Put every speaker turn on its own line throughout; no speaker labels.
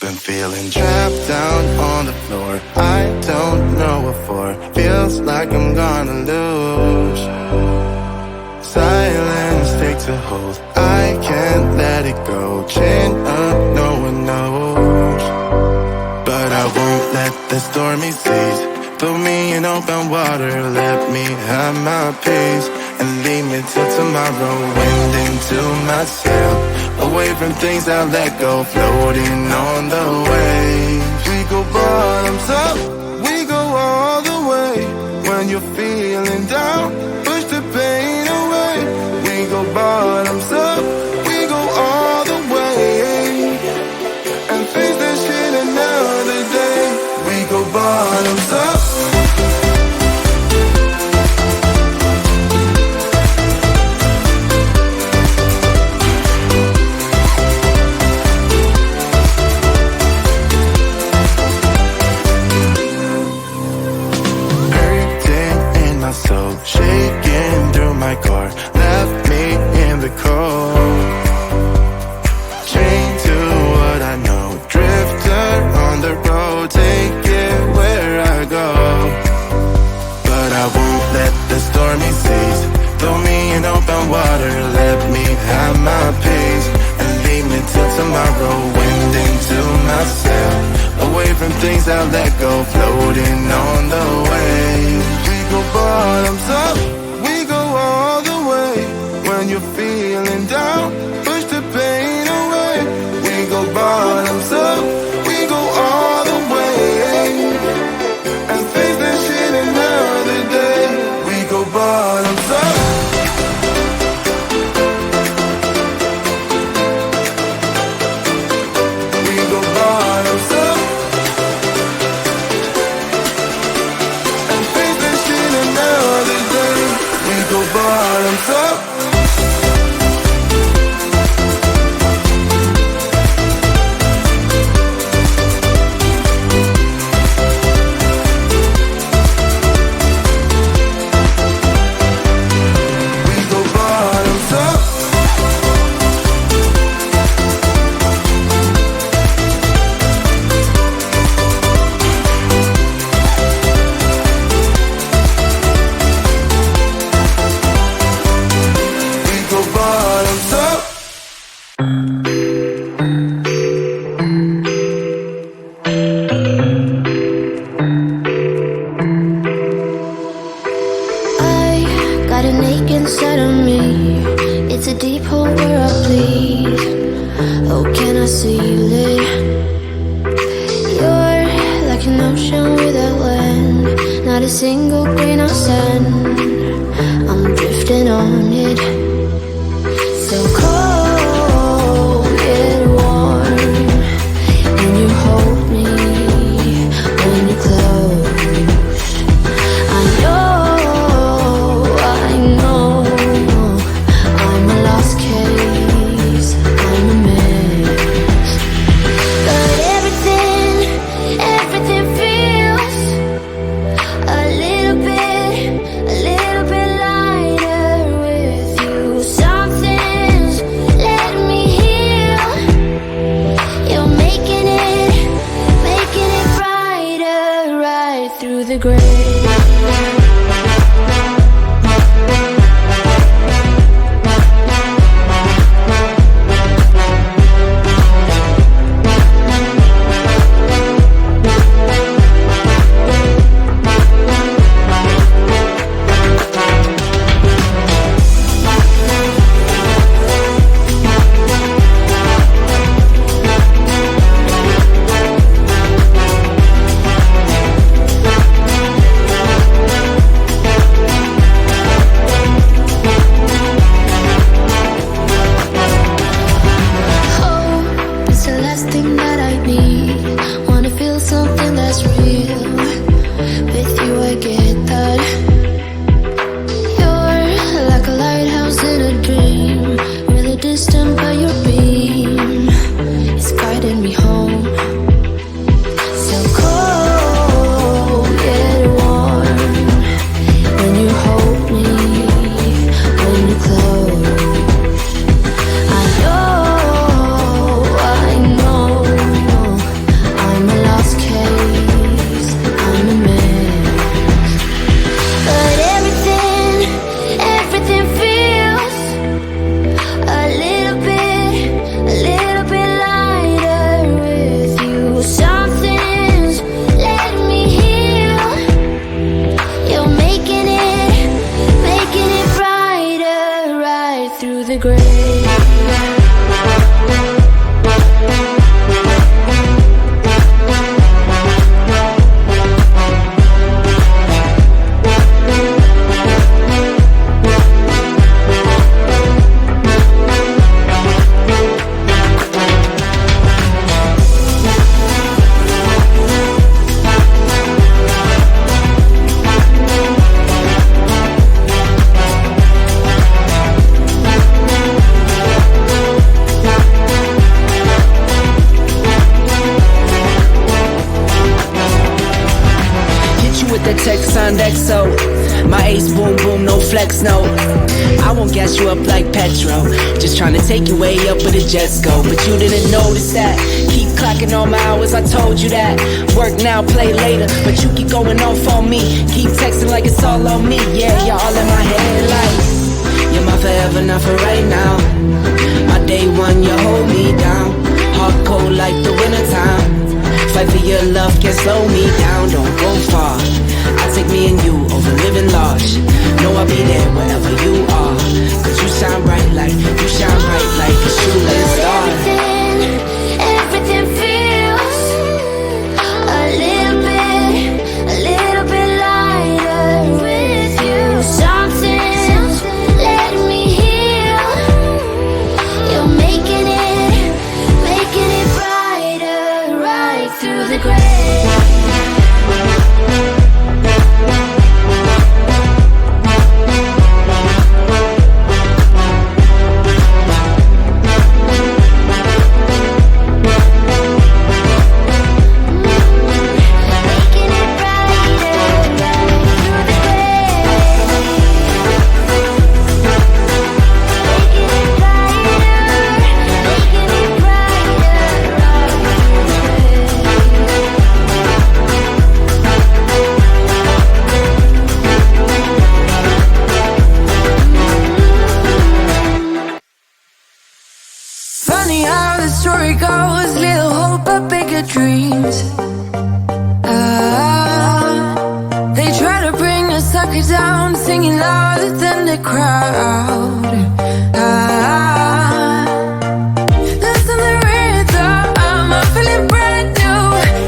Been feeling trapped down on the floor. I don't know what for. Feels like I'm gonna lose. Silence takes a hold. I can't let it go. Chain up, no one knows. But I won't let the stormy seas throw me in open water. Let me have my peace and leave me till tomorrow. Wind into my sail, away from things I let go. Floating on the waves. We go bottoms up, we go all the way. When you're feeling down, push the pain away. We go bottoms up, we go all the way. And face that shit another day. We go bottoms up. So shaking through my car, left me in the cold. Chained to what I know, drifter on the road, take it where I go. But I won't let the stormy seas throw me in open water. Let me have my peace and leave me till tomorrow. Wind into my sail, away from things I let go. Floating on the waves. We go bottoms up, we go all the way. When you're feeling down, push the pain away. We go bottoms up, we go all the way. And face that shit another day. We go bottoms up. We go bottoms up. Go bottoms up. We go bottoms up.
Inside of me, it's a deep hole where I bleed. Oh, can I see you lay? You're like an ocean without land, not a single grain of sand. I'm drifting on it, so cold yet warm. When you hold me, when you close, I know. I'm a lost case, I'm a mess. But everything feels a little bit lighter with you.
sex on XO. My ace boom boom, no flex, no. I won't gas you up like petrol. Just trying to take you way up where the jets go. But you didn't notice that. Keep clocking all my hours, I told you that. Work now, play later. But you keep going off on me. Keep texting like it's all on me. Yeah, you're all in my head like you're my forever, not for right now. My day one, you hold me down. Hard cold like the wintertime. Fight for your love, can't slow me down. Don't go far. I take me and you over living large. Know I'll be there wherever you are. Cause you shine bright like a shooting star.
Everything feels a little bit lighter with you. Something's letting me heal. You're making it brighter right through the gray.
Down, singing louder than the crowd. Listen the rhythm, I'm feeling brand new.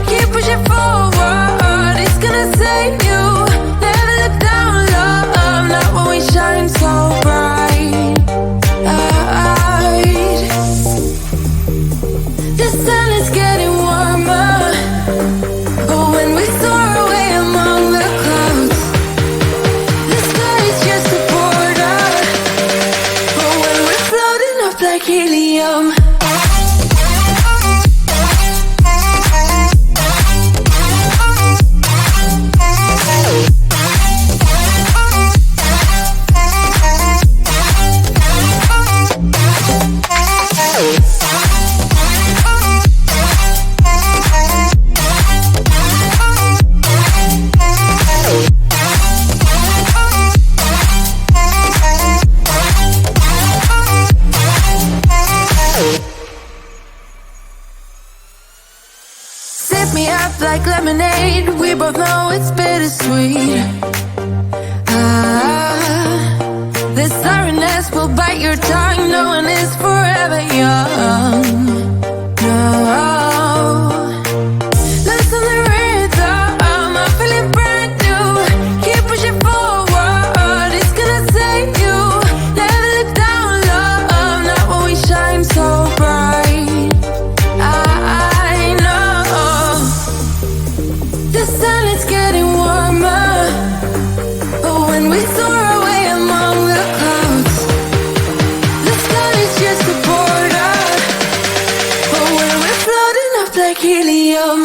Keep pushing forward, it's gonna save you. Never look down, love, not when we shine so bright. The sun is getting warmer, but when we soar away among the clouds, like helium. Like lemonade, we both know it's bittersweet. This sorrowness will bite your tongue. No one is forever young. No. Listen the rhythm, I'm feeling brand new. Keep pushing forward, it's gonna save you. Never look down, love, not when we shine so bright. The sun is getting warmer, but when we soar away among the clouds, the sky is just a border. But when we're floating up like helium,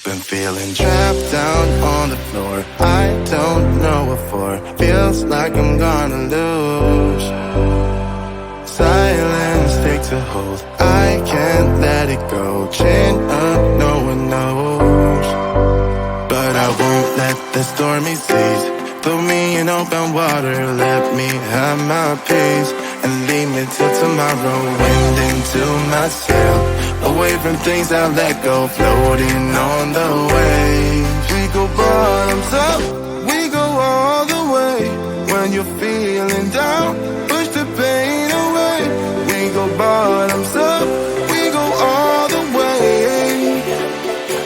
Been feeling trapped down on the floor. I don't know what for. Feels like I'm gonna lose. Silence takes a hold. I can't let it go. Chain up, no one knows. But I won't let the stormy seas throw me in open water. Let me have my peace and leave me till tomorrow. Wind into my sail, away from things I let go, floating on the waves. go bottoms up, we go all the way. When you're feeling down, push the pain away. We go bottoms up, we go all the way.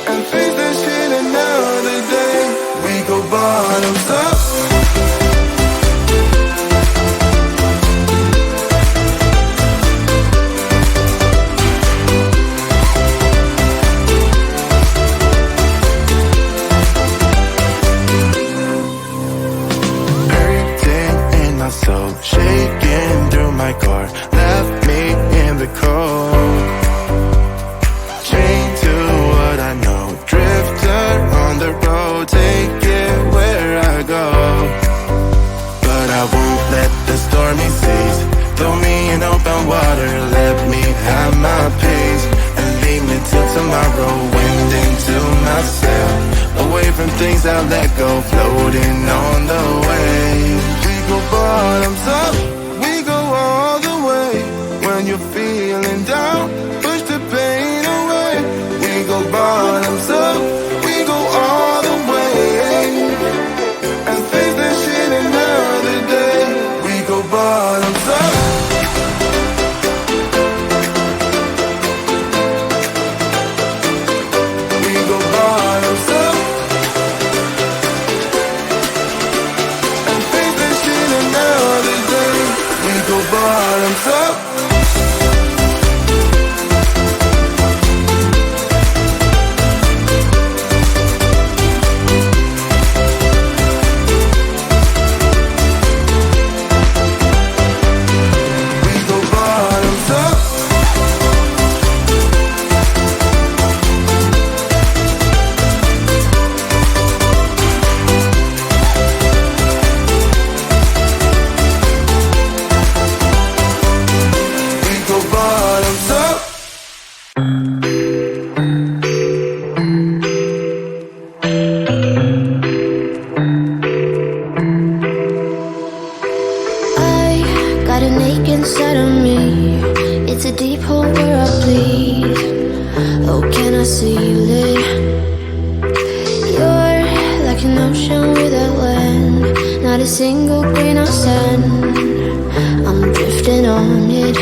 And face that shit another day. We go bottoms up.
So shaking through my car, left me in the cold. Chained to what I know, drifter on the road, take it where I go. But I won't let the stormy seas throw me in open water. Let me have my pace and leave me till tomorrow. Wind into myself, away from things I let go, floating on the waves. We go bottoms up, we go all the way. When you're feeling down, push the pain away. We go bottoms up, we go all the way. And face that shit another day. We go bottoms up. We go bottoms up. Go bottoms up. We go bottoms up.
Inside of me, it's a deep hole where I bleed. Oh, can I seal it? You're like an ocean without land, not a single grain of sand. I'm drifting on it.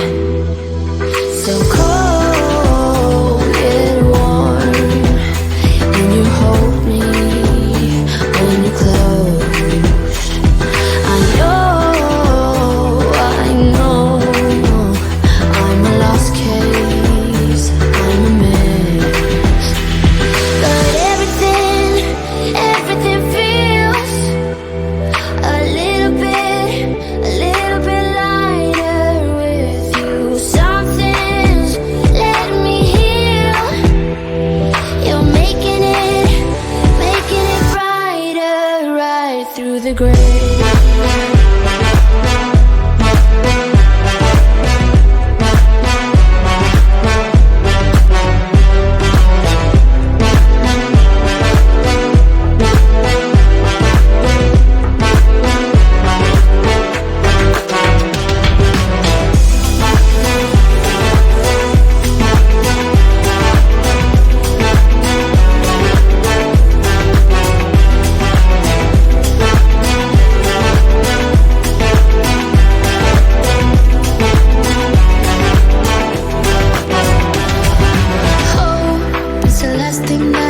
So cold, get warm when you hold me, when you're close. I know I'm a lost case, I'm a mess. But everything feels a little bit lighter with you. Something's letting me heal. You're making it brighter, right through the gray. It's the last thing that